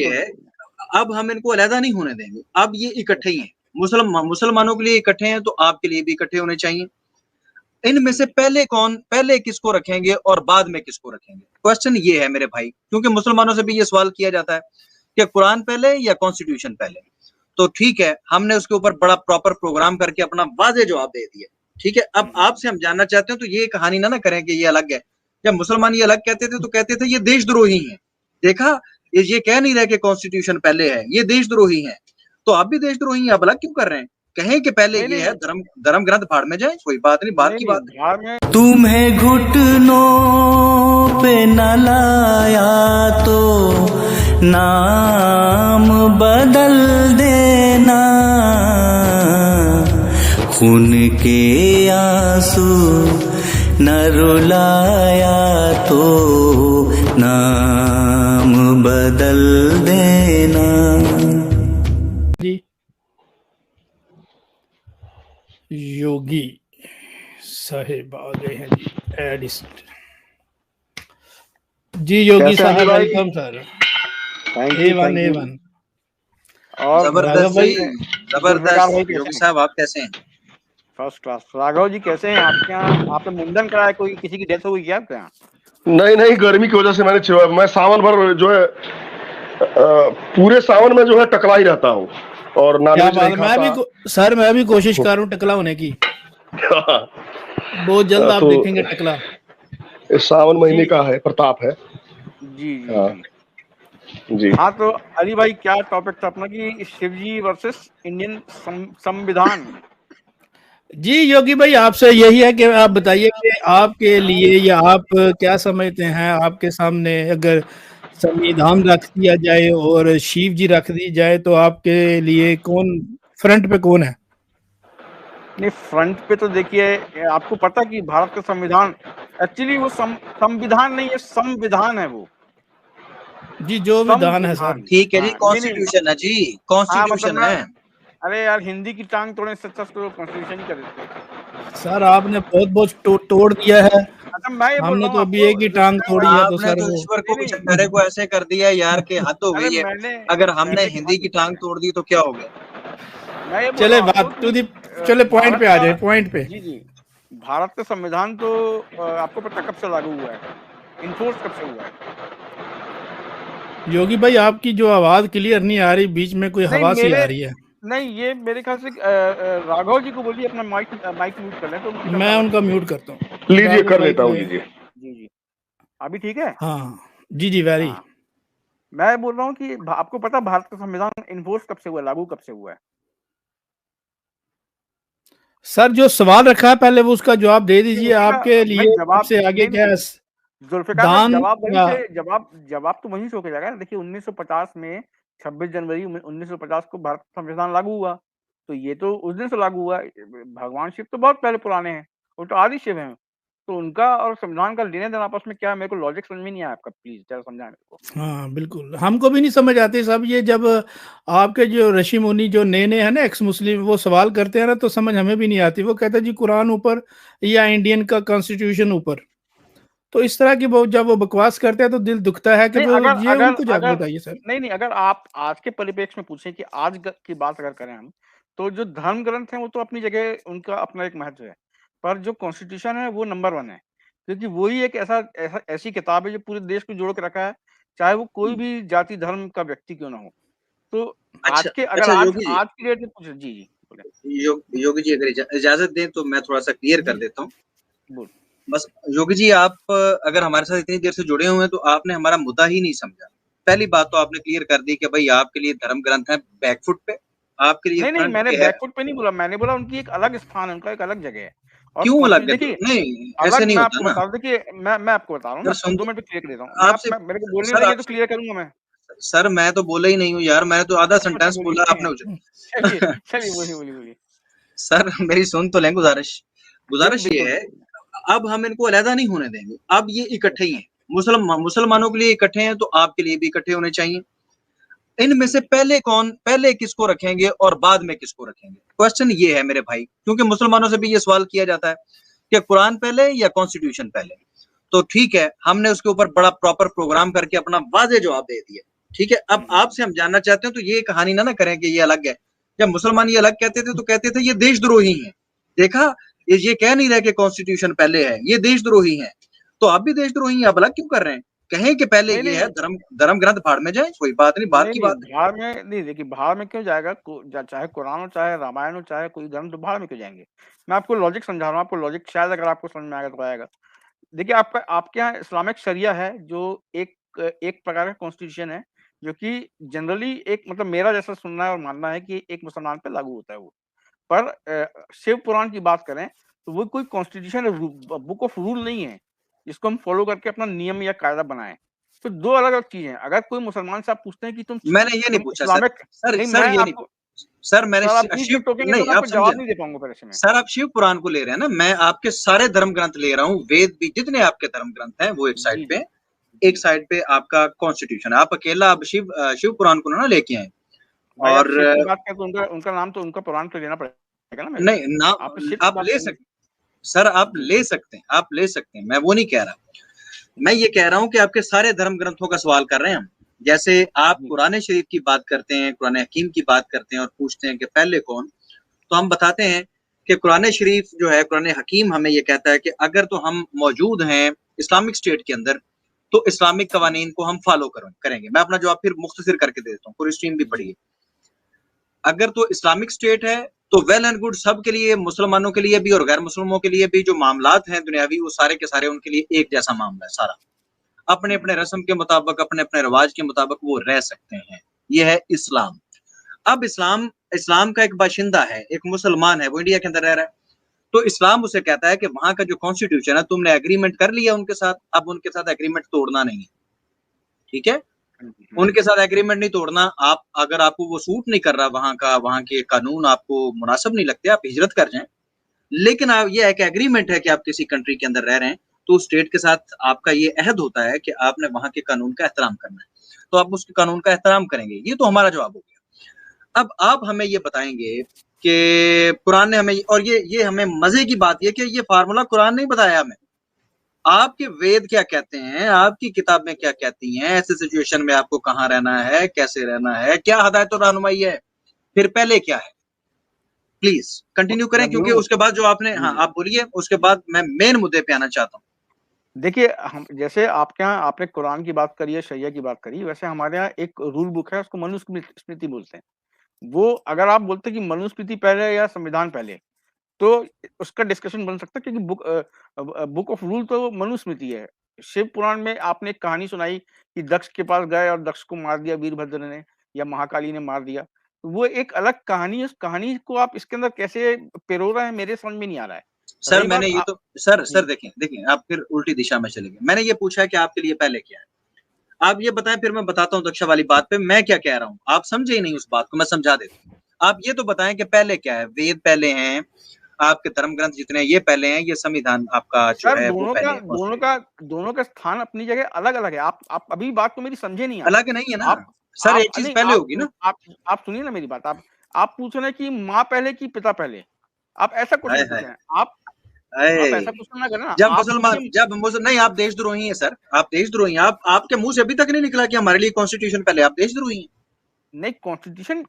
है, अब हम इनको अलहदा नहीं होने देंगे, अब ये इकट्ठे ही हैं, मुसलमानों के लिए इकट्ठे हैं तो आपके लिए भी इकट्ठे होने चाहिए। इनमें से पहले किसको रखेंगे और बाद में किसको रखेंगे, क्वेश्चन ये है मेरे भाई, क्योंकि मुसलमानों से भी ये सवाल किया जाता है कि कुरान पहले या कॉन्स्टिट्यूशन पहले। तो ठीक है, हमने उसके ऊपर बड़ा प्रॉपर प्रोग्राम करके अपना वाज़ेह जवाब दे दिया। ठीक है, अब आपसे हम जानना चाहते हैं, तो ये कहानी ना करें कि ये अलग है। जब मुसलमान ये अलग कहते थे तो कहते थे ये देशद्रोही हैं। देखा, ये कह नहीं रहे कि कॉन्स्टिट्यूशन पहले है, ये देशद्रोही हैं। तो आप भी देशद्रोही हैं, आप अलग क्यों कर रहे हैं? कहें कि पहले ये है, धर्म ग्रंथ भाड़ में जाए, कोई बात नहीं, बात की बात है। तुम्हें घुटनों पे न लाया तो नाम बदल देना, खून के आंसू न रुलाया तो नाम बदल देना। जी योगी साहेब आ गए हैं जी, एडिस्ट जी। योगी साहब वेलकम सर। A1 और जबरदस्त योगी साहब, आप कैसे हैं? First class. राघव जी कैसे हैं? आपके यहाँ आपने मुंडन कराया, कोई किसी की डेथ हो गई क्या आपके यहाँ? नहीं, गर्मी की वजह से मैं सावन भर जो है पूरे सावन में जो है टकला ही रहता हूँ और नॉनवेज नहीं खाता। मैं भी कोशिश कर रहा हूँ टकला होने की। बहुत जल्द आप देखेंगे टकला। इस सावन महीने का है, प्रताप है जी। हाँ, तो अली भाई क्या टॉपिक था अपना कि शिवजी वर्सेस इंडियन संविधान। जी योगी भाई, आपसे यही है कि आप बताइए कि आपके लिए या आप क्या समझते हैं, आपके सामने अगर संविधान रख दिया जाए और शिव जी रख दी जाए तो आपके लिए कौन फ्रंट पे कौन है? नहीं, फ्रंट पे तो देखिए, आपको पता कि भारत का संविधान एक्चुअली वो संविधान नहीं है, संविधान है वो जी, जो विधान है सर। ठीक है जी, कॉन्स्टिट्यूशन है जी, कॉन्स्टिट्यूशन है। अरे यार, हिंदी की टांग तोड़ने से अच्छा तो कॉन्स्टिट्यूशन ही कर देते सर। आपने बहुत तोड़ दिया है। हमने तो अभी एक ही टांग तोड़ी है, तो सर ईश्वर को बेचारे को ऐसे कर दिया यार कि हद हो गई है। अगर हमने हिंदी की टांग तोड़ दी तो क्या हो गया? चले बात टू दी, चले पॉइंट पे आ जाए, पॉइंट पे। जी। भारत का संविधान तो आपको पता कब से लागू हुआ है, इन्फोर्स कब से हुआ है? योगी भाई, आपकी जो आवाज क्लियर नहीं आ रही, बीच में कोई हवा सी आ रही है। नहीं, ये मेरे ख्याल से राघव जी को बोलिए अपना माइक म्यूट कर लें तो मैं उनका म्यूट करता हूँ। लीजिए, कर लेता हूँ, लीजिए। जी, अभी ठीक है? हाँ जी वेरी। मैं बोल रहा हूँ कि आपको पता भारत का संविधान इन्फोर्स कब से हुआ, लागू कब से हुआ है? सर, जो सवाल रखा है पहले वो उसका जवाब दे दीजिए। आपके लिए सबसे आगे क्या है? जवाब तो वहीं से होके जाएगा। देखिए, 1950 में 26 जनवरी 1950 को भारत संविधान लागू हुआ, तो ये तो उस दिन से लागू हुआ। भगवान शिव तो बहुत पहले पुराने हैं, वो तो आदि शिव हैं, तो उनका और संविधान का लेने देना आपस में क्या है, मेरे को लॉजिक समझ में नहीं आया आपका, प्लीज जरा समझाएं मेरे को। हाँ बिल्कुल, हमको भी नहीं समझ आती सब ये। जब आपके जो ऋषि मुनि जो नए हैं ना, एक्स मुस्लिम, वो सवाल करते हैं ना, तो समझ हमें भी नहीं आती। वो कहते हैं जी कुरान ऊपर या इंडियन का कॉन्स्टिट्यूशन ऊपर। तो इस तरह की जब वो बकवास करते हैं तो दिल दुखता है कि उनको जाकर बताइए सर। नहीं, अगर आप आज के परिप्रेक्ष्य में पूछें कि आज की बात अगर करें हम, तो जो धर्म ग्रंथ हैं वो तो अपनी जगह उनका अपना एक महत्व है, पर जो कॉन्स्टिट्यूशन है वो नंबर 1 है, क्योंकि वही एक ऐसी किताब है जो पूरे देश को जोड़ के रखा है, चाहे वो कोई भी जाति धर्म का व्यक्ति क्यों ना हो। तो आज की डेट में पूछे। जी योगी जी, अगर इजाजत दें तो मैं थोड़ा सा क्लियर कर देता हूँ। बस योगी जी, आप अगर हमारे साथ इतनी देर से जुड़े हुए हैं तो आपने हमारा मुद्दा ही नहीं समझा। पहली बात तो आपने क्लियर कर दी कि भाई आपके लिए धर्म ग्रंथ है बैकफुट पे, आपके लिए नहीं, मैंने बैकफुट पे नहीं बोला, मैंने बोला उनकी एक अलग स्थान है, उनका एक अलग जगह है। क्यों अलग है? नहीं, ऐसे नहीं होता ना। देखिए, मैं आपको बता रहा हूँ ना, 2 मिनट क्लियर कर देता हूँ। आपसे मेरे को बोलने लगे तो क्लियर करूंगा मैं। सर, मैं तो बोला ही नहीं हूँ यार, मैंने तो आधा सेंटेंस बोला, आपने चलिए बोलिए। सर, मेरी सुन तो लें, गुजारिश ये है, अब हम इनको अलहदा नहीं होने देंगे, अब ये इकट्ठे ही हैं, मुसलमानों के लिए इकट्ठे हैं तो आपके लिए भी इकट्ठे होने चाहिए। इनमें से पहले किसको रखेंगे और बाद में किसको रखेंगे, क्वेश्चन ये है मेरे भाई, क्योंकि मुसलमानों से भी ये सवाल किया जाता है कि कुरान पहले या कॉन्स्टिट्यूशन पहले। तो ठीक है, हमने उसके ऊपर बड़ा प्रॉपर प्रोग्राम करके अपना वाज़ेह जवाब दे दिया। ठीक है, अब आपसे हम जानना चाहते हैं, तो ये कहानी ना करें कि ये अलग है। जब मुसलमान ये अलग कहते थे तो कहते थे ये देशद्रोही हैं। देखा, ये कह नहीं रहे कि कॉन्स्टिट्यूशन पहले है, ये देशद्रोही हैं। तो आप भी देशद्रोही हैं, आप अलग क्यों कर रहे हैं? कहें कि पहले नहीं, ये नहीं, है, धर्म ग्रंथ भाड़ में जाए, कोई बात नहीं, बात नहीं, की नहीं, बात है। भाड़ में नहीं, देखिए भाड़ में क्यों जाएगा? चाहे कुरान हो, चाहे रामायण हो, चाहे कोई ग्रंथ, तो भाड़ में क्यों जाएंगे? मैं आपको लॉजिक समझा रहा हूँ, आपको लॉजिक शायद अगर आपको समझ में आएगा तो आएगा। देखिए, आपके यहाँ इस्लामिक शरिया है, जो एक प्रकार का कॉन्स्टिट्यूशन है, जो कि जनरली एक, मतलब मेरा जैसा सुनना है और मानना है कि एक मुसलमान पे लागू होता है वो। पर शिव पुराण की बात करें तो वो कोई कॉन्स्टिट्यूशन, बुक ऑफ रूल नहीं है जिसको हम फॉलो करके अपना नियम या कायदा बनाएं। तो दो अलग अलग चीजें हैं। अगर कोई मुसलमान से आप पूछते हैं कि मैंने ये नहीं पूछा सर, इस्लामिक, नहीं, सर मैं ये नहीं, आपको, सर मैंने सर आप बीच शिव में टोकेंगे तो नहीं, मैं आप आपको जवाब समझे नहीं दे पाऊंगा फिर ऐसे में। सर, आप शिव पुराण को ले रहे हैं ना, मैं आपके सारे धर्म ग्रंथ ले रहा हूँ, वेद भी, जितने आपके धर्म ग्रंथ हैं वो एक साइड जी, पे, जी, एक साइड पे आपका कॉन्स्टिट्यूशन है। आप अकेला अब शिव पुराण को ना लेके आए। भाई आप और शिव की बात करें तो उनका नाम तो, उनका पुराण तो लेना पड़ेगा ना मेरे को। नहीं ना, आप शिव की आप बात ले करेंगे। सकते सर, आप जी, ले सकते हैं, आप ले सकते हैं, मैं वो नहीं कह रहा। मैं ये कह रहा हूं कि आपके सारे धर्म ग्रंथों का सवाल कर रहे हैं हम। जैसे आप जी, कुरान शरीफ की बात करते हैं, कुरान हकीम की बात करते हैं और पूछते हैं कि पहले कौन, तो हम बताते हैं कि कुरान शरीफ जो है, कुरान हकीम हमें ये कहता है कि अगर तो हम मौजूद हैं इस्लामिक स्टेट के अंदर, तो इस्लामिक कवानीन को हम फॉलो करेंगे। मैं अपना जवाब फिर मुख्तसर करके दे देता हूँ, पूरी स्ट्रीम भी जी, पढ़िए। अगर तो इस्लामिक स्टेट है तो वेल एंड गुड, सबके लिए, मुसलमानों के लिए भी और गैर मुसलमानों के लिए भी, जो मामलात हैं दुनियावी, वो सारे के सारे उनके लिए एक जैसा मामला है सारा। अपने अपने रस्म के मुताबिक, अपने अपने रिवाज के मुताबिक वो रह सकते हैं। ये है इस्लाम। अब इस्लाम का एक बाशिंदा है, एक मुसलमान है, वो इंडिया के अंदर रह रहा है, तो इस्लाम उसे कहता है कि वहां का जो कॉन्स्टिट्यूशन है, तुमने एग्रीमेंट कर लिया उनके साथ, अब उनके साथ एग्रीमेंट तोड़ना नहीं है। ठीक है, उनके साथ एग्रीमेंट नहीं तोड़ना। आप, अगर आपको वो सूट नहीं कर रहा, वहां के कानून आपको मुनासिब नहीं लगते, आप हिजरत कर जाएं। लेकिन ये एक एग्रीमेंट है कि आप किसी कंट्री के अंदर रह रहे हैं, तो स्टेट के साथ आपका ये अहद होता है कि आपने वहां के कानून का एहतराम करना है, तो आप उसके कानून का एहतराम करेंगे। ये तो हमारा जवाब हो गया। अब आप हमें ये बताएंगे कि कुरान ने हमें, और ये हमें मजे की बात ये कि ये फार्मूला कुरान नहीं बताया हमें, आपके वेद क्या कहते हैं, आपकी किताबें क्या कहती हैं, ऐसे सिचुएशन में आपको कहाँ रहना है, कैसे रहना है, क्या हदायत और रहनुमाई है, फिर पहले क्या है। प्लीज कंटिन्यू करें, मैं क्योंकि बोलूं? उसके बाद जो आपने, हाँ जी, आप बोलिए, उसके बाद मैं मेन मुद्दे पे आना चाहता हूँ। देखिए, हम जैसे आपके यहाँ आपने कुरान की बात करी है, शरिया की बात करी, वैसे हमारे यहाँ एक रूल बुक है, उसको मनुस्मृति बोलते हैं। वो अगर आप बोलते हैं कि मनुस्मृति पहले या संविधान पहले, तो उसका डिस्कशन बन सकता है, क्योंकि बुक ऑफ रूल तो मनुस्मृति है। शिव पुराण में आपने एक कहानी सुनाई कि दक्ष के पास गए और दक्ष को मार दिया वीरभद्र ने या महाकाली ने मार दिया। वो एक अलग कहानी है, उस कहानी को आप इसके अंदर कैसे पिरो रहे हैं, मेरे समझ में नहीं आ रहा है। सर रही मैंने बात ये तो, सर जी, देखें आप फिर उल्टी दिशा में चले गए। मैंने ये पूछा है कि आपके लिए पहले क्या है, आप ये बताएं, फिर मैं बताता हूँ दक्षा वाली बात पे मैं क्या कह रहा हूँ। आप समझे ही नहीं उस बात को, मैं समझा देता हूँ। आप ये तो बताएं कि पहले क्या है। वेद पहले हैं, आपके धर्म ग्रंथ जितने हैं ये पहले हैं, ये संविधान आपका जो सर है वो दोनों पहले का है। स्थान अपनी जगह अलग अलग है। आप अभी बात तो मेरी समझे नहीं आप। अलग नहीं है ना आप सर, आप एक चीज नहीं पहले होगी ना। आप सुनिए ना मेरी बात। आप पूछ रहे हैं कि माँ पहले कि पिता पहले। आप ऐसा हाय क्वेश्चन पूछ हाय रहे हैं। आप हाय। ऐसा क्वेश्चन ना करें ना। जब आप मुसलमान, पूछिए। जब मुसलमान नहीं, आप देशद्रोही हैं सर, आप देशद्रोही हैं। आप, आपके मुंह से अभी तक नहीं निकला कि हमारे लिए कॉन्स्टिट्यूशन पहले, आप देशद्रोही हैं। नहीं, कॉन्स्टिट्यूशन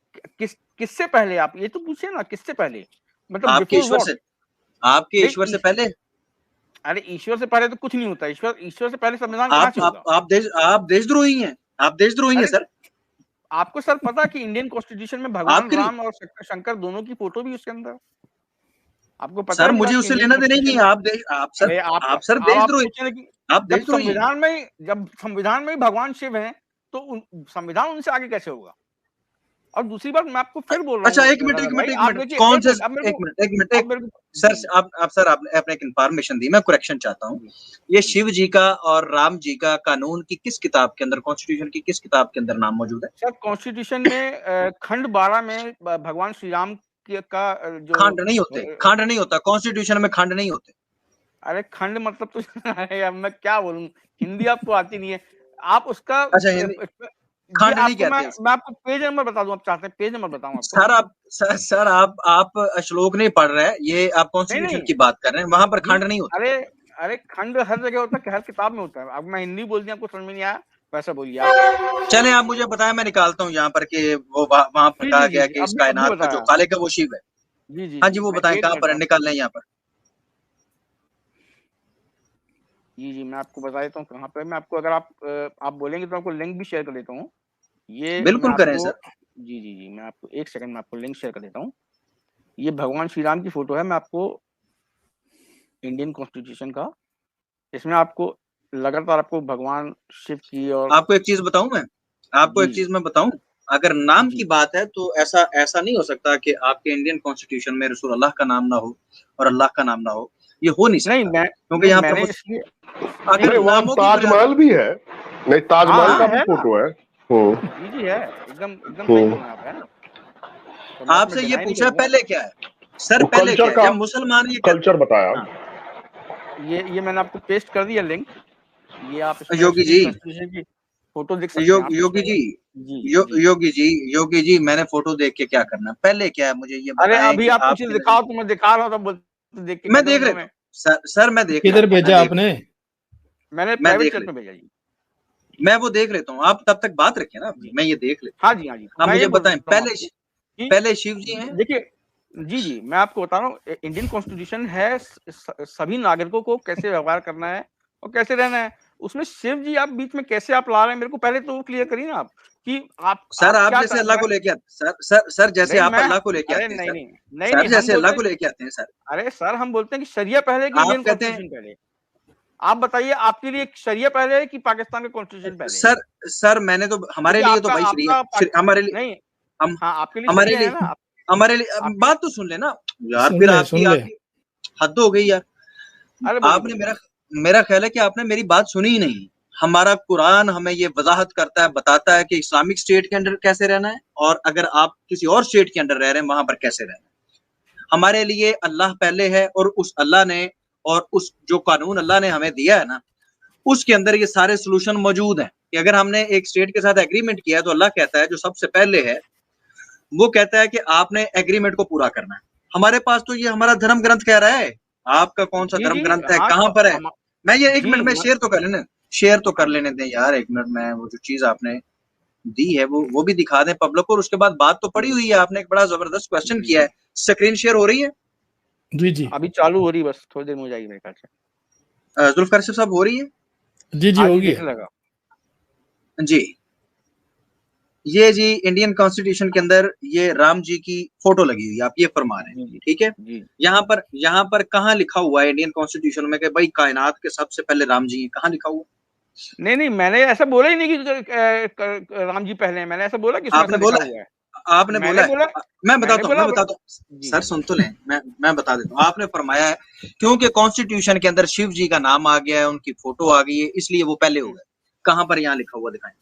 किससे पहले, आप ये तो पूछिए ना, किससे पहले, मतलब आपके बिफोर ईश्वर व्हाट? से, आपके नहीं, ईश्वर से पहले। अरे ईश्वर से पहले तो कुछ नहीं होता। ईश्वर से पहले संविधान कहाँ से होगा? आप देशद्रोही हैं, आप देशद्रोही हैं अरे सर। आपको सर पता है कि इंडियन कॉन्स्टिट्यूशन में भगवान आपके लिए राम और शंकर दोनों की फोटो भी उसके अंदर? आपको पता सर, है ये मुझे बात कि उससे इंडियन लेना देना ही नहीं कॉन्स्टिट्यूशन है। में, सर, अरे आप सर आप देशद्रोही, पूछ रहे हैं कि आप देशद्रोही हैं। जब संविधान में ही भगवान शिव हैं, तो संविधान उनसे आगे कैसे होगा? और दूसरी बात मैं आपको फिर बोल रहा अच्छा, हूँ एक मिनट, रजत भाई, आप देखिए, कौन एक से, मिनट, अब मेरे एक को मिनट, एक मिनट, अब एक मेरे को सर, जी, आप सर, आपने एक इन्फॉर्मेशन दी, मैं करेक्शन चाहता हूँ। जी, ये जी। शिव जी का और राम जी का कानून की किस किताब के अंदर, कॉन्स्टिट्यूशन की किस किताब के अंदर नाम मौजूद है? सर कॉन्स्टिट्यूशन में खंड 12 में भगवान श्री राम का जो खंड नहीं होते, खंड नहीं होता कॉन्स्टिट्यूशन में, खंड नहीं होते। अरे खंड मतलब तो अरे यार मैं क्या बोलूं, हिंदी आपको आती नहीं है। आप उसका अच्छा, हिंदी जी, खंड नहीं आपको कहते उसे। मैं आपको पेज नंबर बता दूं, आप चाहते हैं पेज नंबर बताऊं आपको? सर आप श्लोक नहीं पढ़ रहे हैं, ये आप नहीं, कॉन्स्टिट्यूशन नहीं, की बात कर रहे हैं, वहां पर जी, खंड नहीं होते। अरे अरे खंड हर जगह होता है कि हर किताब में होता है। अब मैं हिंदी बोल दिया, आपको समझ में नहीं आया वैसा बोलिए आप। चलें आप मुझे बताएं, मैं निकालता हूँ यहाँ पर कि वो वहां पर जी कहा जी गया जी कि इस अभी अभी कायनात का जो बताया। खालिक है वो शिव है। जी जी हाँ जी जी वो मैं बताएं एक कहाँ मिनट पर है, आप, निकाल लें यहाँ पर। जी जी मैं आपको बता देता हूँ कहाँ पे। मैं आपको, अगर आप बोलेंगे तो आपको लिंक भी शेयर कर देता हूँ। ये मैं बिल्कुल करें आपको, सर। जी जी जी मैं आपको एक सेकंड में आपको लिंक शेयर कर देता हूँ। ये भगवान श्री राम की फोटो है। मैं आपको इंडियन कॉन्स्टिट्यूशन का, इसमें आपको लगातार आपको भगवान शिव की और, आपको एक चीज बताऊं मैं, आपको जी एक जी चीज मैं बताऊं, अगर नाम की जी बात है तो ऐसा ऐसा नहीं हो सकता कि आपके इंडियन कॉन्स्टिट्यूशन में रसूल अल्लाह का नाम ना हो और अल्लाह का नाम ना हो, ये हो नहीं नहीं सकता मैं, क्योंकि नहीं यहाँ मैंने पर इसलिए, नहीं अगर नहीं, वहाँ नामों की बुनियाद। ताजमहल भी है। नहीं, ताजमहल हाँ का भी है ना, फोटो है। जी जी है, एकदम एकदम सही हम्म। बोल रहे हैं आप, है ना। तो मैं इसमें आपसे ये डिनाई नहीं पूछा है करूंगा। पहले क्या है सर, वो पहले कल्चर क्या है का जब मुसलमान ये कहते। कल्चर बताया। हाँ ये मैंने आपको पेस्ट कर दिया लिंक। ये आप इसमें योगी उसकी जी, कॉन्स्टिट्यूशन की फोटो देख सकते हैं आप योगी इसमें। जी, जी जी। योगी जी, योगी जी, मैंने फोटो देख के क्या करना है, पहले क्या है मुझे ये अरे बताएं अभी कि आप कुछ आपकी नजर। दिखाओ तो मैं दिखा रहा हूँ, तब बोलते देख के मैं कैसे देख बनूंगा लेता मैं। हूँ सर, मैं देख किधर लेता हूँ, मैं भेजा देख आपने? मैंने मैं प्राइवेट देख चैट लेता में भेजा जी। हूँ, मैं वो देख लेता हूँ, आप तब तक बात रखें ना अपनी, जी मैं ये देख लेता हाँ जी हाँ जी। हूँ। आप मैं ये मुझे बोल बताएं रहा हूँ आपको कि पहले शिव जी हैं। देखिए, जी जी मैं आपको बता रहा हूँ इंडियन कॉन्स्टिट्यूशन है सभी नागरिकों को कैसे व्यवहार करना है और कैसे रहना है। उसमें शिव जी आप बीच में कैसे आप ला रहे हैं, मेरे को पहले तो वो क्लियर करिए ना आप, कि सर आप आप क्या जैसे अल्लाह मैं, को लेके आते सर जैसे नहीं आप मैं, अल्लाह को लेके अरे आते हैं नहीं सर, नहीं नहीं नहीं सर हम जैसे अल्लाह बोलते हैं, को लेके आते हैं सर, अरे सर हम बोलते हैं कि शरिया पहले कि आप इंडियन कहते हैं कॉन्स्टिट्यूशन पहले। आप बताइए आपके लिए शरिया पहले है कि पाकिस्तान का कॉन्स्टिट्यूशन पहले है? सर मैंने तो हमारे क्योंकि लिए तो आपका भाई आपका हमारे लिए नहीं, हम हाँ आपके लिए हमारे शरिया है लिए ना हमारे लिए आप, बात तो सुन लेना यार, सुन फिर ले आपकी सुन ले। आपकी हद हो गई यार। अरे बोलिए आपने बोलिए मेरा बोलिए। मेरा ख्याल है कि आपने मेरी बात सुनी ही नहीं। हमारा कुरान हमें ये वजाहत करता है, बताता है कि इस्लामिक स्टेट के अंदर कैसे रहना है और अगर आप किसी और स्टेट के अंदर रह रहे हैं वहां पर कैसे रहना है। हमारे लिए अल्लाह पहले है और उस अल्लाह ने और उस जो कानून अल्लाह ने हमें दिया है ना, उसके अंदर ये सारे सोल्यूशन मौजूद हैं कि अगर हमने एक स्टेट के साथ एग्रीमेंट किया है तो अल्लाह कहता है जो सबसे पहले है वो कहता है कि आपने एग्रीमेंट को पूरा करना है। हमारे पास तो ये हमारा धर्म ग्रंथ कह रहा है, आपका कौन सा जी धर्म जी ग्रंथ है, हाँ कहां तो पर है। हम, मैं ये एक जी मिनट में शेयर तो कर हाँ लेने दें यार, एक मिनट में वो जो चीज आपने दी है वो भी दिखा दें पब्लिक को, और उसके बाद बात तो पड़ी जी हुई है, आपने एक बड़ा जबरदस्त क्वेश्चन जी किया है। जी स्क्रीन शेयर हो रही है? जी जी अभी चालू हो रही है, बस थोड़ी देर में हो जाएगी मेरे ख्याल से। जुल्फकार साहब हो रही है? जी जी हाँ हो जी गया। देखने लगा। जी, ये जी इंडियन कॉन्स्टिट्यूशन के अंदर ये राम जी की फोटो लगी हुई है, आप ये फरमा रहे हैं, जी जी ठीक है। जी यहाँ पर कहाँ लिखा हुआ है इंडियन कॉन्स्टिट्यूशन में कि भाई कायनात के सबसे पहले राम जी हैं, कहाँ लिखा हुआ? नहीं नहीं मैंने ऐसा बोला ही नहीं कि राम जी पहले हैं। मैंने ऐसा बोला कि इसमें ऐसा आपने लिखा बोला है, हुआ है। आपने बोला मैंने है। बोला, मैं मैंने बताता हूँ, बोला मैं बताता हूँ जी सर, जी सुन तो लें, मैं बता देता हूँ। आपने फरमाया है क्योंकि कॉन्स्टिट्यूशन के अंदर शिव जी का नाम आ गया है, उनकी फोटो आ गई है, इसलिए वो पहले हो गए। कहाँ पर यहाँ लिखा हुआ दिखाएं?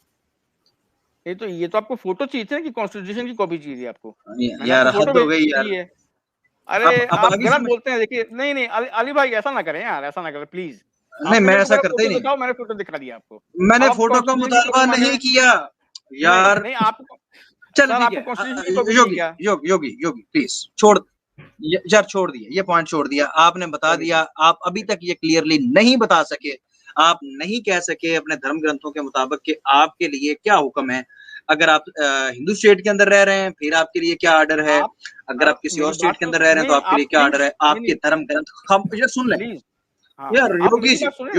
ये तो आपको फोटो चाहिए थी ना, कि कॉन्स्टिट्यूशन की कॉपी चाहिए थी आपको। मैंने यार आपको फोटो हद हो भेज गई यार। दी है। अरे अब आप आगे गलत समझ। बोलते हैं, देखिए नहीं नहीं अली भाई ऐसा ना करें यार, ऐसा ना करें प्लीज। नहीं आपने मैं मेरे को ऐसा पहले करता ही फोटो नहीं, दिखाओ, मैंने फोटो दिखा दिया आपको। मैंने अब आप फोटो का कॉन्स्टिट्यूशन की मुतालबा कॉपी मांग रहे नहीं हैं। किया नहीं यार। नहीं आप, चल सर ठीक आपको है, कॉन्स्टिट्यूशन की कॉपी चाहिए योगी क्या? योगी प्लीज छोड़, यार छोड़ दिया, ये पॉइंट छोड़ दिया आपने, बता चलिए दिया। ठीक आप अभी तक ये क्लियरली नहीं बता सके, आप नहीं कह सके अपने धर्म ग्रंथों के मुताबिक कि आपके लिए क्या हुक्म है। अगर आप हिंदू स्टेट के अंदर रह रहे हैं फिर आपके लिए क्या ऑर्डर है, अगर आप किसी मेरी और स्टेट बात के तो अंदर रह रहे हैं तो नहीं, आपके आप लिए क्या प्लीज, ऑर्डर है, नहीं आपके नहीं धर्म ग्रंथ हम ये सुन लें। प्लीज, हाँ यार आप योगी मेरी जी, बात सुने ना।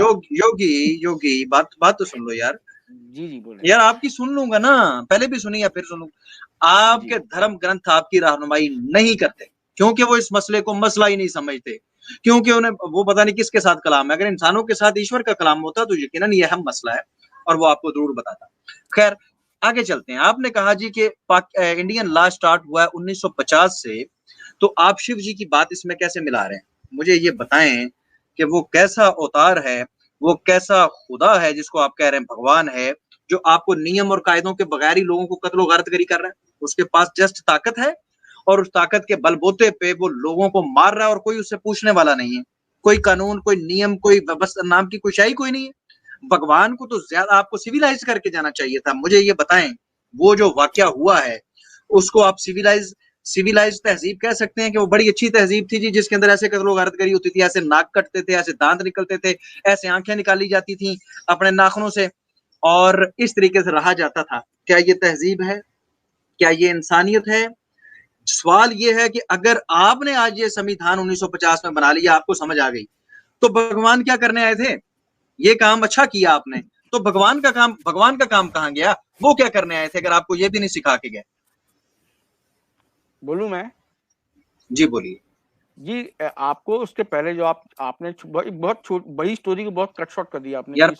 योगी बात तो सुन लो यार। जी जी बोले। यार आपकी सुन लूंगा ना, पहले भी सुनी या फिर सुन लूंगा। जी आपके धर्म ग्रंथ आपकी रहनुमाई नहीं करते क्योंकि वो इस मसले को मसला ही नहीं समझते, क्योंकि उन्हें वो पता नहीं किसके साथ कलाम है। अगर इंसानों के साथ ईश्वर का कलाम होता तो यकीनन ये अहम मसला है और वो आपको जरूर बताता। खैर आगे चलते हैं। आपने कहा जी कि इंडियन लॉ स्टार्ट हुआ है 1950 से, तो आप शिव जी की बात इसमें कैसे मिला रहे हैं? मुझे ये बताएं कि वो कैसा अवतार है, वो कैसा खुदा है जिसको आप कह रहे हैं भगवान है, जो आपको नियम और कायदों के बगैर ही लोगों को कत्ल गारतगरी कर रहा है। उसके पास जस्ट ताकत है और उस ताकत के बलबूते पे वो लोगों को मार रहा है और कोई उससे पूछने वाला नहीं है। कोई कानून, कोई नियम, कोई व्यवस्था नाम की कोई शाही कोई नहीं है। भगवान को तो ज्यादा आपको सिविलाइज करके जाना चाहिए था। मुझे ये बताएं वो जो वाकया हुआ है उसको आप सिविलाइज तहजीब कह सकते हैं कि वो बड़ी अच्छी तहजीब थी जी, जिसके अंदर ऐसे कत्लो गारतगरी होती थी, ऐसे नाक कटते थे, ऐसे दांत निकलते थे, ऐसे आंखें निकाली जाती थी अपने नाखूनों से। और इस तरीके से रहा जाता था। क्या ये तहजीब है? क्या ये इंसानियत है? सवाल ये है कि अगर आपने आज ये संविधान 1950 में बना लिया, आपको समझ आ गई, तो भगवान क्या करने आए थे? ये काम अच्छा किया आपने, तो भगवान का काम कहाँ गया? वो क्या करने आए थे अगर आपको ये भी नहीं सिखा के गए? बोलूं मैं? जी बोलिए। जी, आपको उसके पहले जो आपने बहुत बड़ी स्टोरी को बहुत कट शॉर्ट कर दिया आपने। यार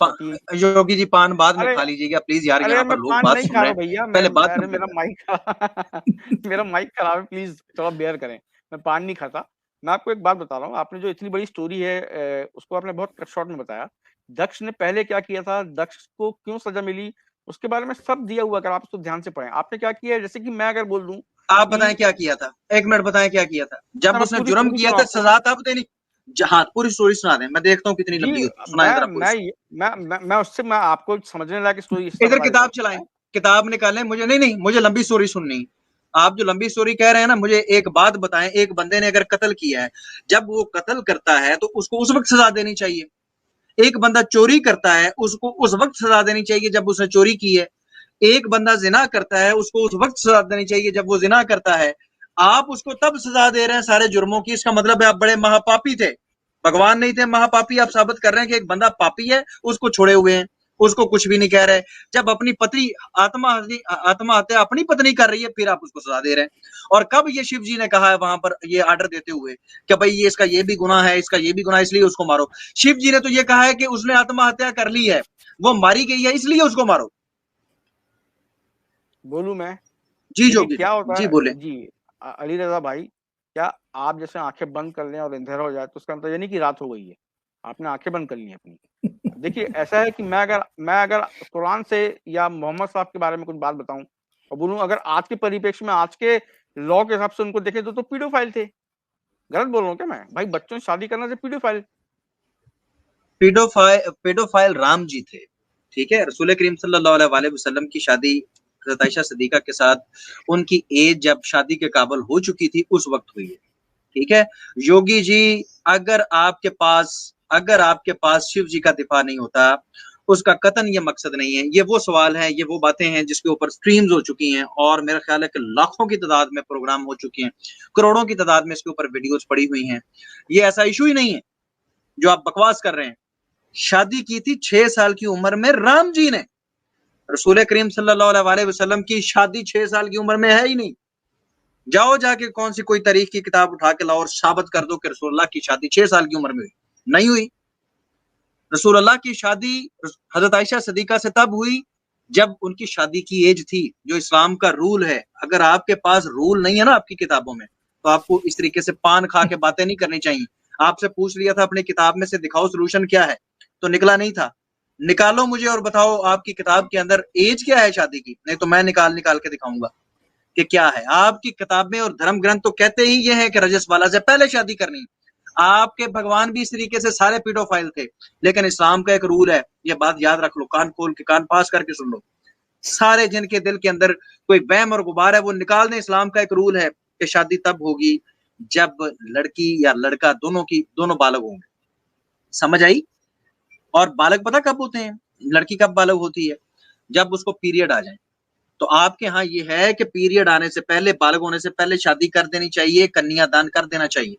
योगी जी, पान बाद में खा लीजिएगा प्लीज यार, यहाँ पर लोग बात सुन रहे हैं। भैया पहले बात मेरा माइक मेरा माइक खराब है, प्लीज थोड़ा बेयर करें। मैं पान नहीं खाता। मैं आपको एक बात बता रहा हूँ, आपने जो इतनी बड़ी स्टोरी है उसको आपने बहुत कट शॉर्ट में बताया। दक्ष ने पहले क्या किया था, दक्ष को क्यों सजा मिली, उसके बारे में सब दिया हुआ, अगर आप उसको ध्यान से पढ़ें। आपने क्या किया है, जैसे कि मैं अगर बोल दूं, आप बताएं क्या किया था, 1 मिनट बताएं क्या किया था। जब उसने जुर्म किया था सजा तब देनी। हाँ, पूरी स्टोरी सुना दें, मैं देखता हूँ कितनी लंबी होती है। सुनाएं जरा पूरी। मैं आपको समझने लायक स्टोरी इधर किताब चलाएं, किताब निकालें। मुझे लंबी स्टोरी सुननी। आप जो लंबी स्टोरी कह रहे हैं ना, मुझे एक बात बताएं, एक बंदे ने अगर कत्ल किया है, जब वो कत्ल करता है तो उसको उस वक्त सजा देनी चाहिए। एक बंदा चोरी करता है, उसको उस वक्त सजा देनी चाहिए जब उसने चोरी की है। एक बंदा जिना करता है, उसको उस वक्त सजा देनी चाहिए जब वो जिना करता है। आप उसको तब सजा दे रहे हैं सारे जुर्मों की, इसका मतलब है आप बड़े महापापी थे। भगवान नहीं थे महापापी। आप साबित कर रहे हैं कि एक बंदा पापी है, उसको छोड़े हुए हैं, उसको कुछ भी नहीं कह रहे। जब अपनी पत्नी आत्महत्या अपनी पत्नी कर रही है, फिर आप उसको सजा दे रहे हैं। और कब ये शिव जी ने कहा है वहां पर ये आर्डर देते हुए कि भाई ये इसका ये भी गुनाह है, इसका ये भी गुनाह, इसलिए उसको मारो। शिव जी ने तो ये कहा है कि उसने आत्महत्या कर ली है, वो मारी गई है, इसलिए उसको मारो। बोलूं मैं? जी जोगी क्या होता जी है बोले। जी अली रजा भाई, क्या आप जैसे आंखें बंद कर लें और अंधेरा हो जाए तो उसका मतलब ये नहीं कि रात हो गई है, आपने आंखें बंद कर ली अपनी। देखिए ऐसा है कि मैं अगर कुरान से या मोहम्मद साहब के बारे में कुछ बात बताऊं और बोलूं, अगर आज के परिप्रेक्ष्य में आज के लॉ के हिसाब से उनको देखें तो पीडोफाइल थे। गलत बोल रहा हूँ क्या मैं? भाई बच्चों से शादी करना से पीडोफाइल राम जी थे, ठीक है। रसूल करीम सल्लल्लाहु अलैहि वसल्लम की शादी हज़रत आयशा सिद्दीका के साथ उनकी एज जब शादी के काबिल हो चुकी थी उस वक्त हुई है, ठीक है। योगी जी, अगर आपके पास शिव जी का दिफा नहीं होता, उसका कतन ये मकसद नहीं है। ये वो सवाल है, ये वो बातें हैं जिसके ऊपर स्ट्रीम्स हो चुकी हैं और मेरा ख्याल है कि लाखों की तादाद में प्रोग्राम हो चुके हैं, करोड़ों की तादाद में इसके ऊपर वीडियोस पड़ी हुई हैं। ये ऐसा इशू ही नहीं है जो आप बकवास कर रहे हैं। शादी की थी 6 साल की उम्र में राम जी ने। रसूल करीम सल्लल्लाहु अलैहि वसल्लम की शादी 6 साल की उम्र में है ही नहीं। जाओ जाके कौन सी कोई तारीख की किताब उठा के लाओ और साबित कर दो कि रसूलुल्लाह की शादी 6 साल की उम्र में हुई। नहीं हुई। रसूलुल्लाह की शादी हजरत आयशा सिद्दीका से तब हुई जब उनकी शादी की एज थी, जो इस्लाम का रूल है। अगर आपके पास रूल नहीं है ना आपकी किताबों में, तो आपको इस तरीके से पान खा के बातें नहीं करनी चाहिए। आपसे पूछ लिया था अपनी किताब में से दिखाओ सोल्यूशन क्या है, तो निकला नहीं था। निकालो मुझे और बताओ आपकी किताब के अंदर एज क्या है शादी की, नहीं तो मैं निकाल के दिखाऊंगा कि क्या है। आपकी किताब में और धर्म ग्रंथ तो कहते ही ये है कि रजस वाला से पहले शादी करनी। आपके भगवान भी इस तरीके से सारे पीडोफाइल थे, लेकिन इस्लाम का एक रूल है, ये बात याद रख लो, कान खोल के, कान पास करके सुन लो। सारे जिनके दिल के अंदर कोई वहम और गुबार है वो निकाल दें। इस्लाम का एक रूल है कि शादी तब होगी जब लड़की या लड़का दोनों बालग होंगे। समझ आई? और बालग पता कब होते हैं? लड़की कब बालग होती है? जब उसको पीरियड आ जाए। तो आपके यहाँ ये है कि पीरियड आने से पहले, बालग होने से पहले शादी कर देनी चाहिए, कन्यादान कर देना चाहिए।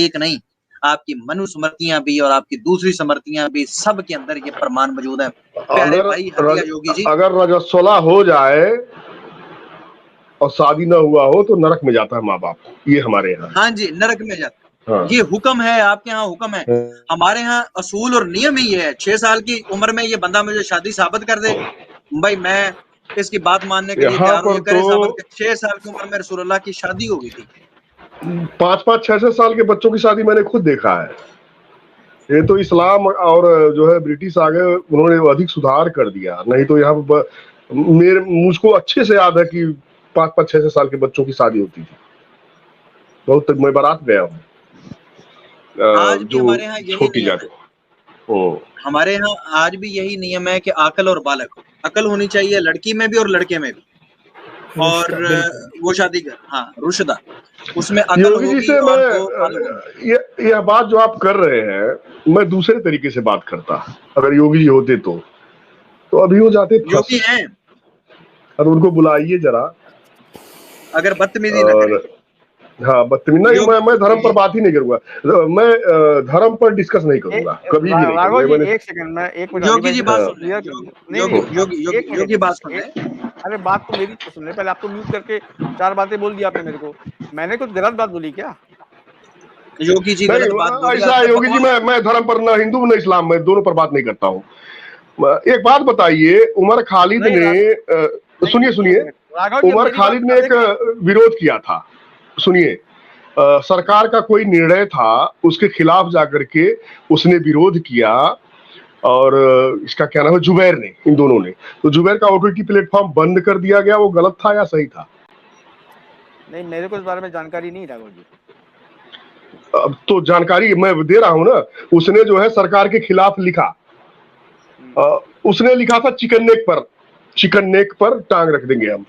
एक नहीं, आपकी मनुस्मृतियां भी और आपकी दूसरी स्मृतियां भी, सब के अंदर ये प्रमाण मौजूद है। प्यारे भाई हटिया योगी जी, अगर रजस्वला हो जाए और शादी ना हुआ हो तो नरक में जाता है माँ बाप, ये हमारे यहाँ। हाँ जी, नरक में जाता है। हाँ। ये हुक्म है, आपके यहाँ हुक्म है। हमारे यहाँ असूल और नियम ही है। 6 साल की उम्र में ये बंदा मुझे शादी साबित कर दे, भाई मैं इसकी बात मानने के लिए तैयार हूँ। 6 साल की उम्र में रसूलुल्लाह की शादी हो गई थी। 5-5, 6-6 साल के बच्चों की शादी मैंने खुद देखा है। ये तो इस्लाम और जो है ब्रिटिश आ गए, उन्होंने अधिक सुधार कर दिया। नहीं तो यहाँ मुझको अच्छे से याद है कि 5-5, 6-6 साल के बच्चों की शादी होती थी। बहुत मैं बारात गया हूँ। आज भी हमारे यहाँ छोटी जाति, हमारे यहाँ आज भी यही नियम है कि अकल और बालक, अकल होनी चाहिए लड़की में भी और लड़के में भी, और वो शादी कर, हाँ रुशदा, उसमें अकल होगी। और यह बात जो आप कर रहे हैं, मैं दूसरे तरीके से बात करता। अगर योगी जी होते तो तो अभी वो जाते फंस। योगी हैं, और उनको बुलाइए जरा, अगर बदतमीजी ना और करें। हाँ बदतमीज नहीं, योगी मैं धर्म पर बात ही नहीं करूंगा, मैं धर्म पर डिस्कस नहीं करूंगा, कभी भी नहीं राघव करूंगा। जी मैंने एक सेकंड, मैं एक मिनट योगी जी बात हाँ। सुन क्लियर ले, कर दूं। योगी योगी योगी एक योगी बात सुन ले। अरे बात तो मेरी तो सुन ले, पहले आप तो म्यूट करके 4 बातें बोल दी आपने मेरे को, मैंने कुछ गलत बात बोली क्या? योगी जी गलत बात नहीं, बोली ऐसा है आपने, योगी जी, मैं धर्म पर ना हिंदू ना इस्लाम, मैं दोनों पर बात नहीं करता हूँ। एक बात बताइए, उमर खालिद नहीं, ने सुनिए सुनिए, राघव जी उमर मेरी खालिद बात ने एक विरोध किया था। सुनिए, सरकार का कोई निर्णय था, उसके खिलाफ जाकर के उसने विरोध किया, और इसका क्या नाम है, जुबैर ने, इन दोनों ने। तो जुबैर का ओटीटी प्लेटफॉर्म बंद कर दिया गया, वो गलत था या सही था? नहीं, मेरे को इस बारे में जानकारी नहीं राघव जी। अब तो जानकारी मैं दे रहा हूं ना। उसने जो है सरकार के खिलाफ लिखा, उसने लिखा था चिकन नेक पर टांग रख देंगे हम।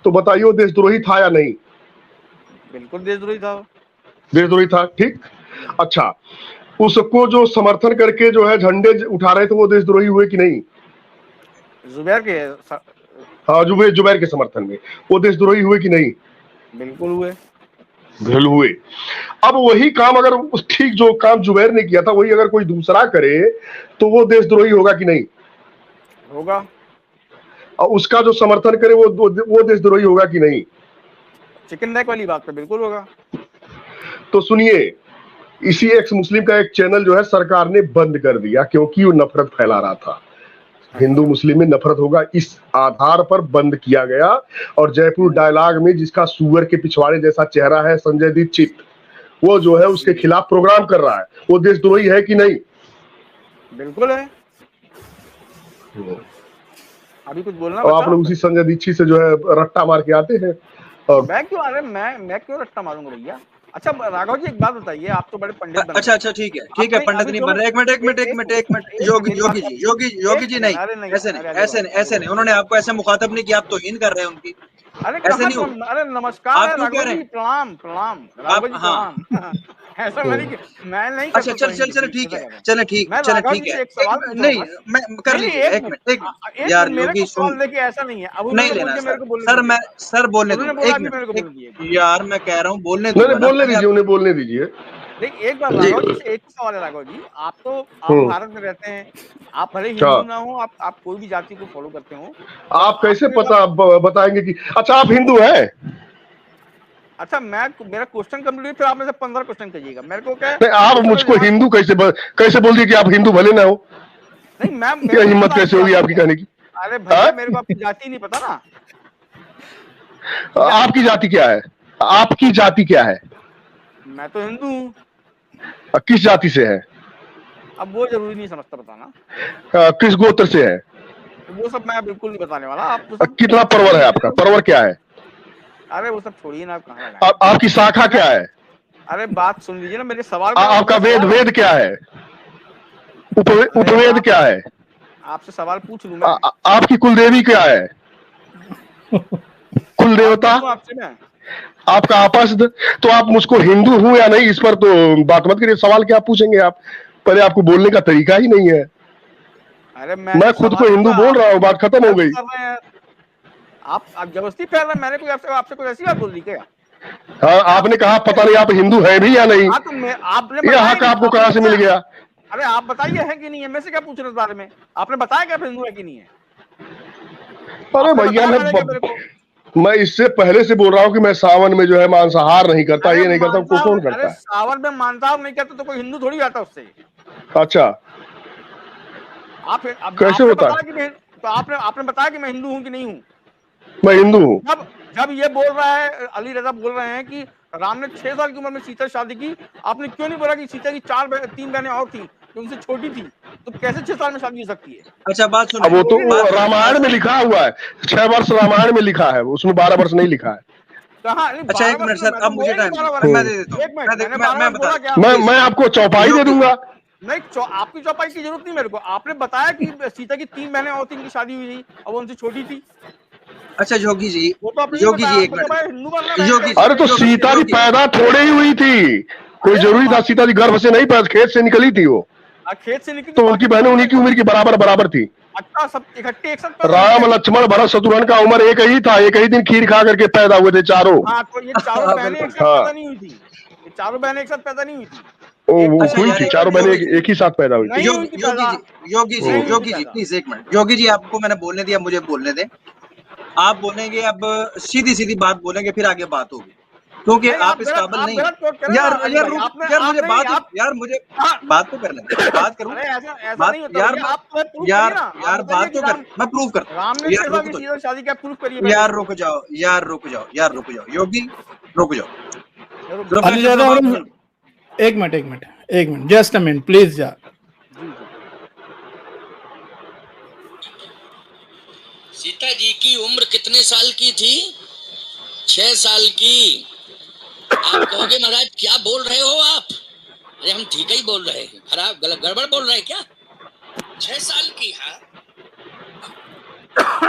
तो बताइए वो देशद्रोही था या नहीं? बिल्कुल देशद्रोही था। देशद्रोही था, ठीक। अच्छा, उसको जो समर्थन करके जो है झंडे उठा रहे थे, वो देशद्रोही हुए कि नहीं? जुबैर के हाँ, जुबैर के समर्थन में वो देशद्रोही हुए कि नहीं? बिल्कुल हुए। हुए। अब वही काम, अगर ठीक जो काम जुबैर ने किया था वही अगर कोई दूसरा करे तो वो देशद्रोही होगा कि नहीं? होगा। और उसका जो समर्थन करे वो देशद्रोही होगा कि नहीं? चिकन नेक वाली बात पे बिल्कुल होगा। तो सुनिए, इसी एक्स मुस्लिम का एक चैनल जो है सरकार ने बंद कर दिया, क्योंकि वो नफरत फैला रहा था। हिंदू मुस्लिम में नफरत होगा, इस आधार पर बंद किया गया। और जयपुर डायलॉग में जिसका सुअर के पिछवाड़े जैसा चेहरा है, संजय दीक्षित, वो जो है उसके खिलाफ प्रोग्राम कर रहा है। वो देशद्रोही है कि नहीं? बिल्कुल है। अभी कुछ बोलना और आप लोग उसी संजय दीक्षित से जो है रट्टा मार के आते हैं। और मैं क्यों रट्टा मारूंगा भैया? अच्छा राघव जी एक बात बताइए, आप तो बड़े पंडित बन। अच्छा ठीक है, पंडित नहीं बन रहे। एक मिनट योगी जी नहीं, ऐसे नहीं, उन्होंने आपको ऐसे मुखातब नहीं किया, आप तोहीन कर रहे हैं उनकी। अरे ऐसे नहीं हो। अरे नमस्कार आप है क्यों कह राघव रहे जी, हैं? प्रणाम राघव जी, प्रणाम। ऐसा मैं नहीं अच्छा चल ठीक है, चले ठीक है। एक सवाल नहीं, मैं कर लीजिए, एक मिनट यार योगी सुन, लेके ऐसा नहीं है। अब नहीं लेना सर बोलने दो, एक मिनट यार, मैं कह रहा हूँ बोलने दो, बोलने दीजिए, उन्हें बोलने दीजिए। देखिए एक बार राघव जी से एक सवाल है राघव जी, आप भारत में रहते हैं, आप भले हिंदू ना हो, आप कोई भी जाति को फॉलो करते हो, आप कैसे बताएंगे कि अच्छा आप हिंदू हैं? अच्छा मेरा क्वेश्चन कंप्लीट, फिर आप में से 15 क्वेश्चन करिएगा मेरे को। क्या नहीं, आप मुझको हिंदू कैसे बोल दिए कि आप हिंदू भले ना हो? नहीं मैम, क्या हिम्मत कैसे होगी आपकी कहने की? अरे भैया मेरे को आपकी जाति नहीं पता ना। आपकी जाति क्या है? आपकी जाति क्या है? मैं तो हिंदू हूँ। किस जाति से है? अब वो जरूरी नहीं समझता बताना। किस गोत्र से है? वो सब मैं बिल्कुल नहीं बताने वाला। आप कितना परवर है आपका? परवर क्या है? अरे वो सब छोड़िए ना, आप कहाँ आपकी शाखा क्या है? अरे बात सुन लीजिए ना मेरे सवाल। आपका वेद क्या है? उपवेद क्या है? आपसे सवाल पूछ लूं मैं। आपकी कुलदेवी क्या है? कुल देवता आपसे मैं। आपका आपस। तो आप मुझको हिंदू हूं या नहीं इस पर तो बात मत करिए, सवाल क्या पूछेंगे आप? पहले आपको बोलने का तरीका ही नहीं है। अरे मैं खुद को हिंदू बोल रहा हूँ, बात खत्म हो गई। आप जबरदस्ती फैल रहे हैं। मैंने कोई आपसे कोई ऐसी बात बोल दी क्या? हाँ, आपने कहा पता नहीं आप हिंदू है भी या नहीं। आपने ये हक आपको कहाँ से मिल गया? अरे आप बताइए है कि नहीं है, मैं से क्या पूछ रहे इस बारे में? आपने बताया क्या हिंदू है कि नहीं है? अरे भैया मैं इससे पहले से बोल रहा हूँ कि मैं सावन में जो है मांसाहार नहीं करता, ये नहीं करता। कौन करता है? सावन में मांसाहार नहीं करता तो कोई हिंदू थोड़ी आता उससे। अच्छा, आप कैसे होता है? तो आपने बताया कि मैं हिंदू हूँ कि नहीं हूँ? मैं हिंदू हूँ। जब ये बोल रहा है अली रजा बोल रहे हैं कि राम ने 6 साल की उम्र में सीता शादी की, आपने क्यों नहीं बोला कि सीता की 3 बहनें और थी जो उनसे छोटी थी, तो कैसे 6 साल में शादी हो सकती है? अच्छा बात सुनो, वो तो रामायण में लिखा हुआ है, 6 वर्ष रामायण में लिखा है, उसमें 12 वर्ष नहीं लिखा है। कहाँ? अच्छा एक मिनट सर, अब मुझे टाइम मैं दे देता हूँ। मैं आपको चौपाई दे दूंगा। नहीं, आपकी चौपाई की जरूरत नहीं मेरे को। आपने बताया कि सीता की 3 बहनें और थी, उनकी शादी हुई थी और वो उनसे छोटी थी। अच्छा योगी जी, वो तो योगी जी एक मिनट, योगी अरे तो सीता जी पैदा थोड़े ही हुई थी, कोई जरूरी था? सीता जी गर्भ से नहीं पैदा, खेत से निकली थी वो। खेत से निकली तो उनकी बहनें उन्हीं की उम्र की बराबर थी। अच्छा सब इकट्ठे एक साथ पैदा राम हुए? लक्ष्मण भरत शत्रुघ्न का उम्र एक ही था, एक ही दिन खीर खा करके पैदा हुए थे चारों। हाँ तो ये चारों हाँ, बहनें एक बिल्कुल। साथ हाँ। पैदा नहीं हुई थी, ये चारों बहनें एक साथ पैदा नहीं हुई थी, वो एक वो तो हुई यार थी, एक चारों मिनट, बहनें योगी एक ही साथ पैदा हुई थी। नहीं हुई थी पैदा, योगी नहीं हुई जी थी पैदा। प्लीज एक मिनट, योगी जी आपको मैंने बोलने दिया, मुझे बोलने दें। आप बोलेंगे अब सीधी सीधी बात बोलेंगे, फिर आगे बात होगी, क्योंकि नहीं आप इस काबिल आप नहीं गलत कोट कर रहे यार हैं राजू यार भाई, रुक आपने यार, आप मुझे नहीं बात आप यार मुझे हाँ, बात तो करने दे, बात करूं। अरे ऐसा बात नहीं होता यार भैया, आप तो प्रूफ यार करिए ना, आप यार बताइए बात कि तो कर, मैं प्रूव करता राम हूं। ने 6 यार साल रुक की तो सीधा शादी का प्रूफ करिए पहले। यार रुक जाओ, यार रुक जाओ, यार रुक जाओ, योगी रुक जाओ। रुक जाओ। अली प्रोफेसर ज़ादा साहब हम एक minute just a minute please जा। जी जी सीता जी की उम्र कितने साल की थी? 6 साल की। आप कहोगे महाराज क्या बोल रहे हो आप? अरे हम ठीक ही बोल रहे हैं, खराब गलत गड़बड़ बोल रहे हैं क्या? 6 साल की। हाँ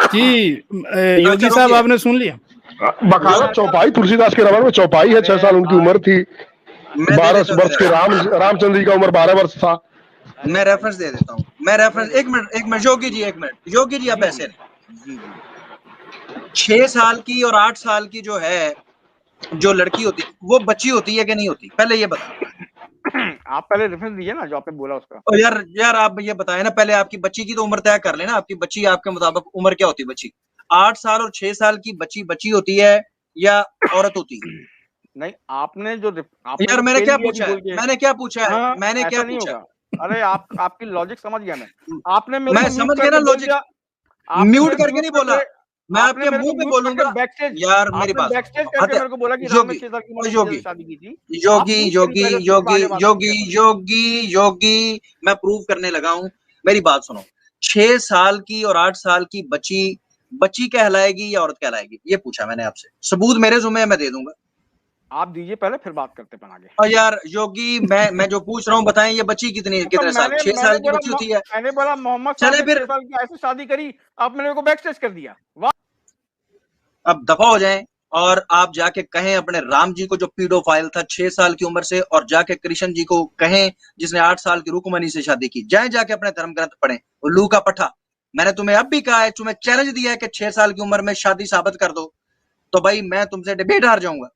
जी योगी साहब रुकिए। आपने सुन लिया। बकायदा चौपाई तुलसीदास के रामायण में चौपाई है, 6 साल उनकी उम्र थी। मैं दे 12 देता हूँ वर्ष के रामचंद्र जी का उम्र 12 वर्ष था। मैं रेफरेंस दे देता हूँ, मैं रेफरेंस एक मिनट योगी जी, एक मिनट योगी जी, आप ऐसे नहीं। 6 साल की और 8 साल की जो है, जो लड़की होती है वो बच्ची होती है कि नहीं होती, पहले ये बता। आप पहले रेफरेंस दीजिए ना जो आपने बोला उसका। और यार आप ये बताएं ना, पहले आपकी बच्ची की तो उम्र तय कर लेना, आपकी बच्ची आपके मुताबिक उम्र क्या होती है? बच्ची 8 साल और 6 साल की बच्ची होती है या औरत होती है? नहीं आपने जो यार मैंने क्या पूछा है, मैंने क्या पूछा है, हाँ, मैंने क्या ऐसा नहीं पूछा? होगा। अरे आपकी लॉजिक समझ गया मैं। आपने मेरे मैं को म्यूट समझ गया करके ना बोल लॉजिक, दिया, आपने म्यूट मेरे को करके नहीं बोला, मैं आपने आपके मेरे को मुंह पे म्यूट बोलूंगा। करके बैकस्टेज यार मेरी आपने बात बैकस्टेज सुनो, करके मेरे को बोला कि राम ने 6 साल की उम्र में योगी शादी की थी। योगी आप योगी प्रूफ करिए, योगी पहले उसके बाद योगी आगे बात योगी करते हैं अपन। योगी योगी मैं प्रूव करने लगा हूं, मेरी बात सुनो। 6 साल की और 8 साल की बच्ची कहलाएगी या औरत कहलाएगी, ये पूछा मैंने आपसे। सबूत मेरे जुम्मे है, मैं दे दूंगा। आप दीजिए पहले, फिर बात करते हैं अपन आगे। और यार योगी, मैं जो पूछ रहा हूं बताएं, ये बच्ची कितने साल? 6 साल की बच्ची होती है। मैंने बोला मोहम्मद चले साहब ने फिर 6 साल की ऐसे शादी करी, आपने मेरे को बैकस्टेज कर दिया। वाह, अब दफा हो जाएं और आप जाके कहें अपने राम जी को जो पीडोफाइल था 6 साल की उम्र से, और जाके कृष्ण जी को कहें जिसने 8 साल की रुकमणी से शादी की। जाके अपने धर्म ग्रंथ पढ़ें। उल्लू का पठा, मैंने तुम्हें अब भी कहा है, तुम्हें चैलेंज दिया है कि 6 साल की उम्र में शादी साबित कर दो, तो भाई मैं तुमसे डिबेट हार जाऊंगा।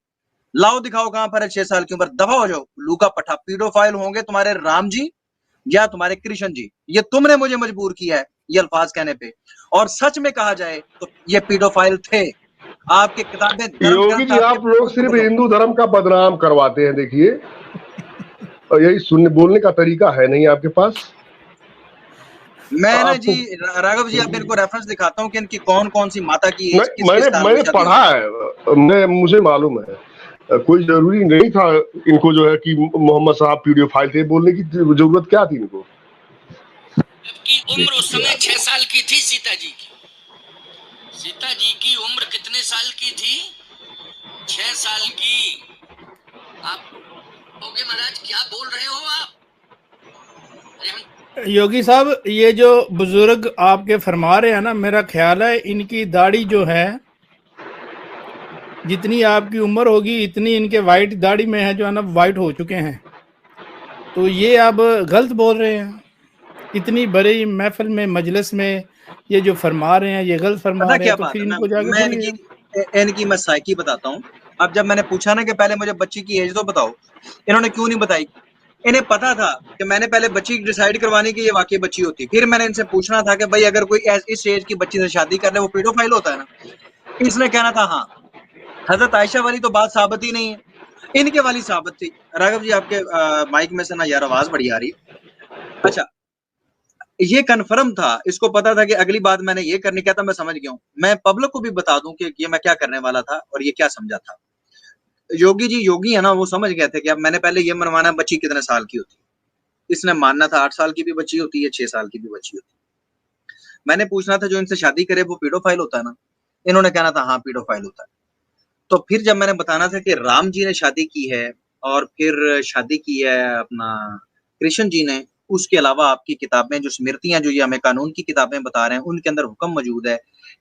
लाओ दिखाओ कहां पर है 6 साल की उम्र, दफा हो जाओ। उल्लू का पठा, पीडोफाइल होंगे तुम्हारे राम जी या तुम्हारे कृष्ण जी, ये तुमने मुझे मजबूर किया है ये अल्फाज कहने पे। और सच में कहा जाए तो ये पीडोफाइल थे। आपकी किताबें, धर्म योगी ग्रंथ जी, आप लोग सिर्फ हिंदू धर्म का बदनाम करवाते हैं, देखिए, और यही सुनने बोलने का तरीका है नहीं आपके पास। मैं ना आपको जी राघव जी, आप इनको रेफरेंस दिखाता हूँ कि इनकी कौन कौन सी माता की एज किस साल मैंने में शादी पढ़ा है, मुझे मालूम है। कोई जरूरी नहीं था इनको जो है कि मोहम्मद साहब पीडोफाइल थे, बोलने की जरूरत क्या थी इनको? की उम्र उस समय 6 साल की थी सीता जी की। सीता जी की उम्र कितने साल की थी? 6 साल की। आप कहोगे महाराज क्या बोल रहे हो आप? अरे हम योगी साहब ये जो बुजुर्ग आपके फरमा रहे हैं ना, मेरा ख्याल है इनकी दाढ़ी जो है, जितनी आपकी उम्र होगी इतनी इनके वाइट दाढ़ी में है, जो है ना वाइट हो चुके हैं। तो ये आप गलत बोल रहे हैं, इतनी बड़ी महफिल में, मजलिस में ये जो फरमा रहे हैं ये गलत फरमा पता रहे क्या हैं। तो बात फिर है, इनको जाके मैं बोलिए। इनकी मैं साइकी बताता हूँ। अब जब मैंने पूछा ना कि पहले मुझे बच्ची की एज तो बताओ, इन्होंने क्यों नहीं बताई? इन्हें पता था कि मैंने पहले बच्ची डिसाइड करवानी कि ये वाकई बच्ची होती। फिर मैंने इनसे पूछना था कि भाई अगर कोई इस एज की बच्ची से शादी कर ले वो पीडोफाइल होता है ना? इसने कहना था हाँ। हजरत आयशा वाली तो बात साबित ही नहीं है, इनके वाली साबित थी। राघव जी आपके माइक में से ना यार आवाज बड़ी आ रही है। अच्छा, ये कन्फर्म था, इसको पता था कि अगली बात मैंने ये करनी क्या था, मैं समझ गया हूँ। मैं पब्लिक को भी बता दूं कि ये मैं क्या करने वाला था और ये क्या समझा था। योगी जी योगी है ना, वो समझ गए थे कि अब मैंने पहले ये मनवाना बच्ची कितने साल की होती है। इसने मानना था 8 साल की भी बच्ची होती है, 6 साल की भी बच्ची होती है। मैंने पूछना था जो इनसे शादी करे वो पीडोफाइल होता है ना? इन्होंने कहना था हाँ पीडोफाइल होता है। तो फिर जब मैंने बताना था कि राम जी ने शादी की है और फिर शादी की है अपना कृष्ण जी ने, उसके अलावा आपकी किताबें जो स्मृतियां जो ये हमें कानून की किताबें बता रहे हैं उनके अंदर हुक्म मौजूद है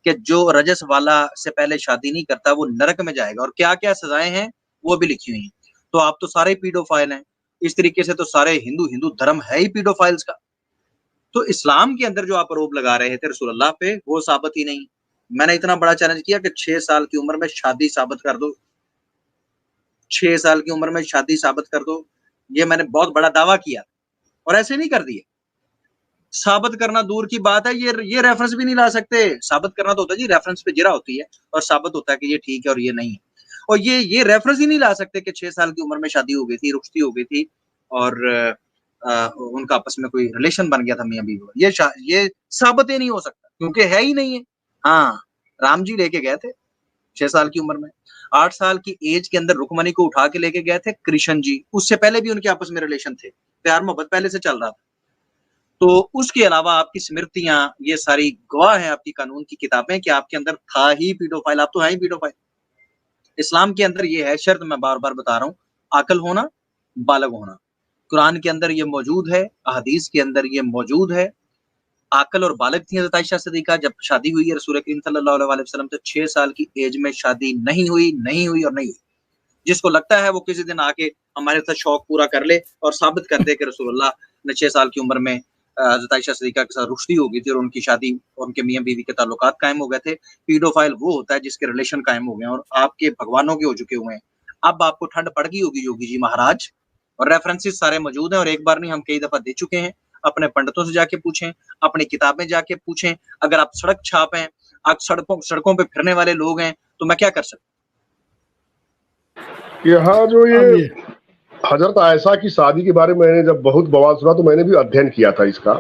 कि जो रजस वाला से पहले शादी नहीं करता वो नरक में जाएगा, और क्या क्या सजाएं हैं वो भी लिखी हुई हैं। तो आप तो सारे पीडोफाइल हैं। इस तरीके से तो सारे हिंदू धर्म है ही पीडोफाइल्स का। तो इस्लाम के अंदर जो आप आरोप लगा रहे थे रसूलुल्लाह पे, वो साबित ही नहीं। मैंने इतना बड़ा चैलेंज किया कि 6 साल की उम्र में शादी साबित कर दो, 6 साल की उम्र में शादी साबित कर दो। ये मैंने बहुत बड़ा दावा किया और ऐसे नहीं कर दिए। साबित करना दूर की बात है, ये रेफरेंस भी नहीं ला सकते। साबित करना तो होता है जी, रेफरेंस पे जिरा होती है और साबित होता है कि ये ठीक है और ये नहीं है। और ये रेफरेंस ही नहीं ला सकते कि 6 साल की उम्र में शादी हो गई थी, रुखसती हो गई थी और उनका आपस में कोई रिलेशन बन गया था मियां बीवी। ये साबित ही नहीं हो सकता क्योंकि है ही नहीं है। हाँ, राम जी लेके गए थे 6 साल की उम्र में। 8 साल की एज के अंदर रुक्मणी को उठा के लेके गए थे कृष्ण जी। उससे पहले भी उनके आपस में रिलेशन थे, प्यार मोहब्बत पहले से चल रहा था। तो उसके अलावा आपकी स्मृतियां, ये सारी गवाह है आपकी कानून की किताबें कि आपके अंदर था ही पीडोफाइल, आप तो है ही पीडोफाइल। इस्लाम के अंदर ये है शर्त, मैं बार बार बता रहा हूँ, अकल होना, बालग होना। कुरान के अंदर ये मौजूद है, अहदीस के अंदर ये मौजूद है। आकल और बालग थी हज़रत आयशा सिद्दीक़ा जब शादी हुई है रसूल करीम सल्लल्लाहु अलैहि वसल्लम से। 6 साल की एज में शादी नहीं हुई और नहीं हुई। जिसको लगता है वो किसी दिन आके हमारे साथ शौक पूरा कर ले और साबित कर दे कि रसूलुल्लाह ने 6 साल की उम्र में हज़रत आयशा सिद्दीक़ा के साथ रुश्ती हो गई थी और उनकी शादी, उनके मियां बीवी के ताल्लुकात कायम हो गए थे। पीडोफाइल वो होता है जिसके रिलेशन कायम हो गए और आपके भगवानों के हो चुके हुए हैं। अब आपको ठंड पड़ गई होगी योगी जी महाराज, और रेफरेंसेस सारे मौजूद हैं और एक बार नहीं हम कई दफा दे चुके हैं। अपने पंडितों से जाके पूछें, अपनी किताबें जाके पूछें। अगर आप सड़क छाप हैं, आप सड़कों पे फिरने वाले लोग हैं, तो मैं क्या कर सकता। यहाँ जो ये हजरत आयशा की शादी के बारे में मैंने जब बहुत बवाल सुना तो मैंने भी अध्ययन किया था इसका।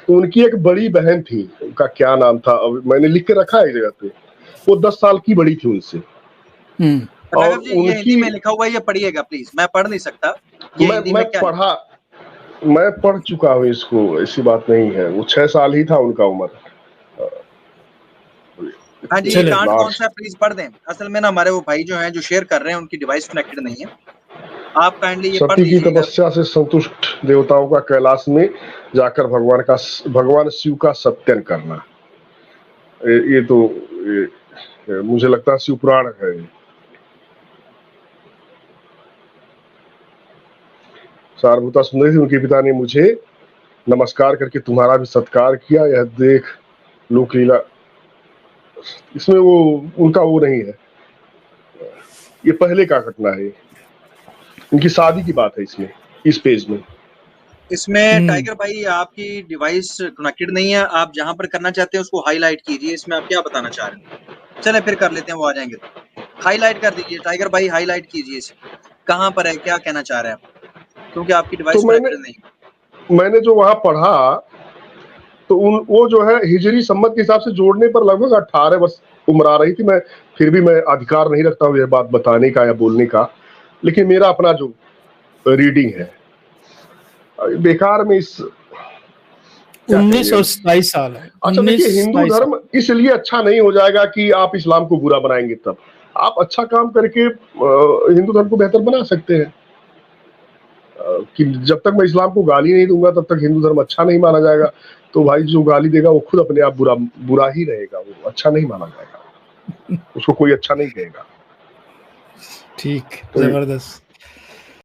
तो उनकी एक बड़ी बहन थी, उनका क्या नाम था, मैंने लिख के रखा है एक जगह पे, वो 10 साल की बड़ी थी उनसे। और जी, ये हिंदी में लिखा हुआ है, ये पढ़िएगा प्लीज, मैं पढ़ नहीं सकता। मैं पढ़ चुका हूँ इसको, ऐसी बात नहीं है। वो 6 साल ही था उनका उम्र। हाँ जी, ये कांड कौन सा प्लीज पढ़ दें। असल में ना हमारे वो भाई जो हैं जो शेयर कर रहे हैं उनकी डिवाइस कनेक्टेड नहीं है। आप काइंडली ये पढ़ लीजिए। सती की तपस्या से संतुष्ट देवताओं का कैलाश में जाकर भगवान शिव का सत्यन करना। ये तो मुझे लगता है शिव पुराण है। सारभूता सुंदरी थी, उनके पिता ने मुझे नमस्कार करके तुम्हारा भी सत्कार किया, यह देख लोक लीला। इसमें वो उनका वो नहीं है, ये पहले का घटना है, उनकी शादी की बात है इसमें, इस पेज में। इसमें टाइगर भाई आपकी डिवाइस कनेक्टेड नहीं है, आप जहां पर करना चाहते हैं उसको हाईलाइट कीजिए। इसमें आप क्या बताना चाह रहे हैं, चले फिर कर लेते हैं, वो आ जाएंगे। हाईलाइट कर दीजिए टाइगर भाई, हाईलाइट कीजिए इसे, कहां पर है, क्या कहना चाह रहे हैं आप, क्योंकि आपकी डिवाइस कनेक्टेड नहीं। मैंने जो वहां पढ़ा तो वो जो है हिजरी सम्मत के हिसाब से जोड़ने पर लगभग 18 वर्ष उम्र आ रही थी। मैं फिर भी मैं अधिकार नहीं रखता हूँ यह बात बताने का या बोलने का, लेकिन मेरा अपना जो रीडिंग है बेकार में इस 19 और 27 साल है। अच्छा देखिए, हिंदू धर्म इसलिए अच्छा नहीं हो जाएगा कि आप इस्लाम को बुरा बनाएंगे। तब आप अच्छा काम करके हिंदू धर्म को बेहतर बना सकते हैं। कि जब तक मैं इस्लाम को गाली नहीं दूंगा तब तक हिंदू धर्म अच्छा नहीं माना जाएगा। तो भाई जो गाली देगा वो खुद अपने आप बुरा ही रहेगा, वो अच्छा नहीं माना जाएगा, उसको कोई अच्छा नहीं कहेगा। ठीक, जबरदस्त।